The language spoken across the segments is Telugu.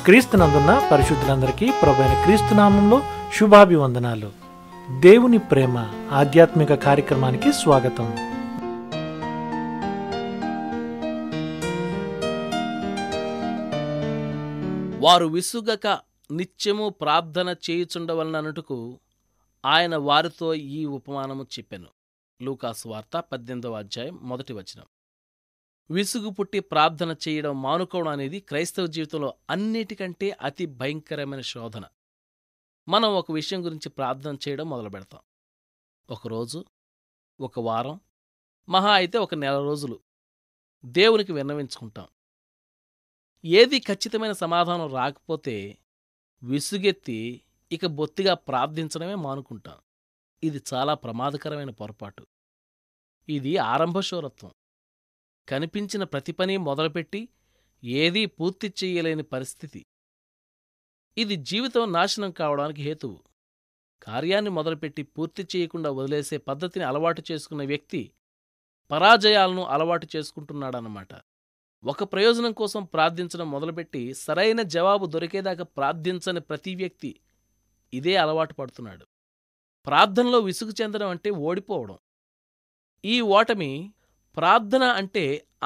క్రీస్తునందున్న పరిశుద్ధులందరికీ ప్రభువైన క్రీస్తు నామంలో శుభాభివందనాలు. దేవుని ప్రేమ ఆధ్యాత్మిక కార్యక్రమానికి స్వాగతం. వారు విసుగక నిత్యము ప్రార్థన చేయుచుండవలననుటకు ఆయన వారితో ఈ ఉపమానము చెప్పెను. లూకాసు వార్త 18వ అధ్యాయం 1వ వచనం. విసుగు పుట్టి ప్రార్థన చేయడం మానుకోవడం అనేది క్రైస్తవ జీవితంలో అన్నిటికంటే అతి భయంకరమైన శోధన. మనం ఒక విషయం గురించి ప్రార్థన చేయడం మొదలు పెడతాం. ఒకరోజు, ఒక వారం, మహా అయితే ఒక నెల రోజులు దేవునికి విన్నవించుకుంటాం. ఏది ఖచ్చితమైన సమాధానం రాకపోతే విసుగెత్తి ఇక బొత్తిగా ప్రార్థించడమే మానుకుంటాం. ఇది చాలా ప్రమాదకరమైన పొరపాటు. ఇది ఆరంభశూరత్వం. కనిపించిన ప్రతి పని మొదలుపెట్టి ఏదీ పూర్తి చెయ్యలేని పరిస్థితి. ఇది జీవితం నాశనం కావడానికి హేతువు. కార్యాన్ని మొదలుపెట్టి పూర్తి చేయకుండా వదిలేసే పద్ధతిని అలవాటు చేసుకున్న వ్యక్తి పరాజయాలను అలవాటు చేసుకుంటున్నాడన్నమాట. ఒక ప్రయోజనం కోసం ప్రార్థించడం మొదలుపెట్టి సరైన జవాబు దొరికేదాకా ప్రార్థించని ప్రతి వ్యక్తి ఇదే అలవాటు పడుతున్నాడు. ప్రార్థనలో విసుగు చెందడం అంటే ఓడిపోవడం. ఈ ఓటమి ప్రార్థన అంటే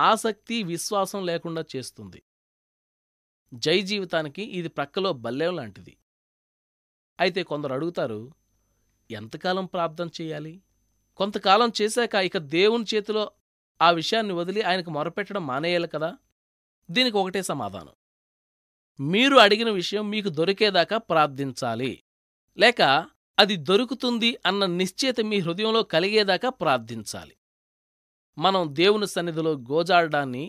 ఆసక్తి, విశ్వాసం లేకుండా చేస్తుంది. జై జీవితానికి ఇది ప్రక్కలో బల్లెం లాంటిది. అయితే కొందరు అడుగుతారు, ఎంతకాలం ప్రార్థన చెయ్యాలి? కొంతకాలం చేశాక ఇక దేవుని చేతిలో ఆ విషయాన్ని వదిలి ఆయనకు మొరపెట్టడం మానేయాలి కదా? దీనికి ఒకటే సమాధానం. మీరు అడిగిన విషయం మీకు దొరికేదాకా ప్రార్థించాలి, లేక అది దొరుకుతుంది అన్న నిశ్చయిత మీ హృదయంలో కలిగేదాకా ప్రార్థించాలి. మనం దేవుని సన్నిధిలో గోజాడడాన్ని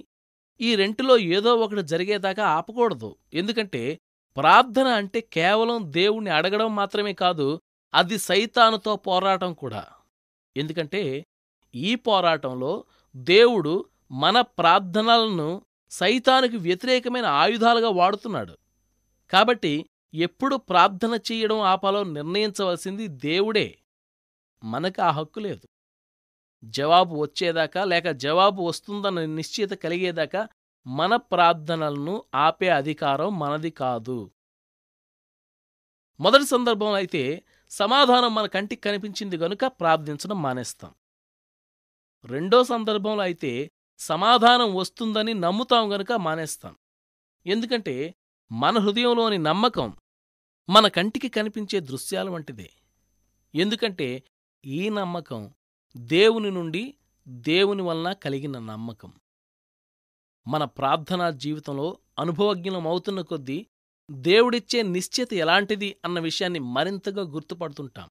ఈ రెంటిలో ఏదో ఒకటి జరిగేదాకా ఆపకూడదు. ఎందుకంటే ప్రార్థన అంటే కేవలం దేవుణ్ణి అడగడం మాత్రమే కాదు, అది సైతానుతో పోరాటం కూడా. ఎందుకంటే ఈ పోరాటంలో దేవుడు మన ప్రార్థనలను సైతానుకి వ్యతిరేకమైన ఆయుధాలుగా వాడుతున్నాడు. కాబట్టి ఎప్పుడు ప్రార్థన చెయ్యడం ఆపాలో నిర్ణయించవలసింది దేవుడే. మనకు ఆ హక్కు లేదు. జవాబు వచ్చేదాకా లేక జవాబు వస్తుందన్న నిశ్చయిత కలిగేదాకా మన ప్రార్థనలను ఆపే అధికారం మనది కాదు. మొదటి సందర్భంలో అయితే సమాధానం మన కంటికి కనిపించింది గనుక ప్రార్థించడం మానేస్తాం. రెండో సందర్భంలో అయితే సమాధానం వస్తుందని నమ్ముతాం గనుక మానేస్తాం. ఎందుకంటే మన హృదయంలోని నమ్మకం మన కంటికి కనిపించే దృశ్యాల వంటిదే. ఎందుకంటే ఈ నమ్మకం దేవుని నుండి, దేవుని వలన కలిగిన నమ్మకం. మన ప్రార్థనా జీవితంలో అనుభవజ్ఞులమవుతున్న కొద్దీ దేవుడిచ్చే నిశ్చయిత ఎలాంటిది అన్న విషయాన్ని మరింతగా గుర్తుపడుతుంటాం.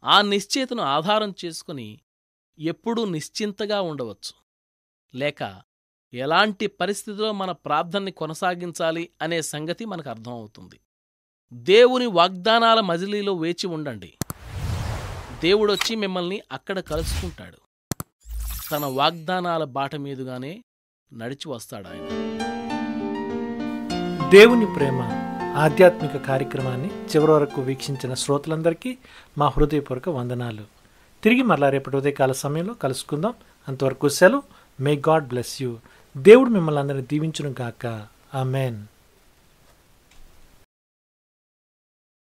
ఆ నిశ్చయితను ఆధారం చేసుకుని ఎప్పుడూ నిశ్చింతగా ఉండవచ్చు, లేక ఎలాంటి పరిస్థితిలో మన ప్రార్థనని కొనసాగించాలి అనే సంగతి మనకు అర్థమవుతుంది. దేవుని వాగ్దానాల మజిలీలో వేచి ఉండండి. దేవుడొచ్చి మిమ్మల్ని అక్కడ కలుసుకుంటాడు. తన వాగ్దానాల బాట మీదుగానే నడిచి వస్తాడాయన. దేవుని ప్రేమ ఆధ్యాత్మిక కార్యక్రమాన్ని చివరి వరకు వీక్షించిన శ్రోతలందరికీ మా హృదయపూర్వక వందనాలు. తిరిగి మరలా రేపటి ఉదయకాల సమయంలో కలుసుకుందాం. అంతవరకు సెలవు. May God bless you. దేవుడు మిమ్మల్ని అందరినీ దీవించును గాక. ఆమెన్.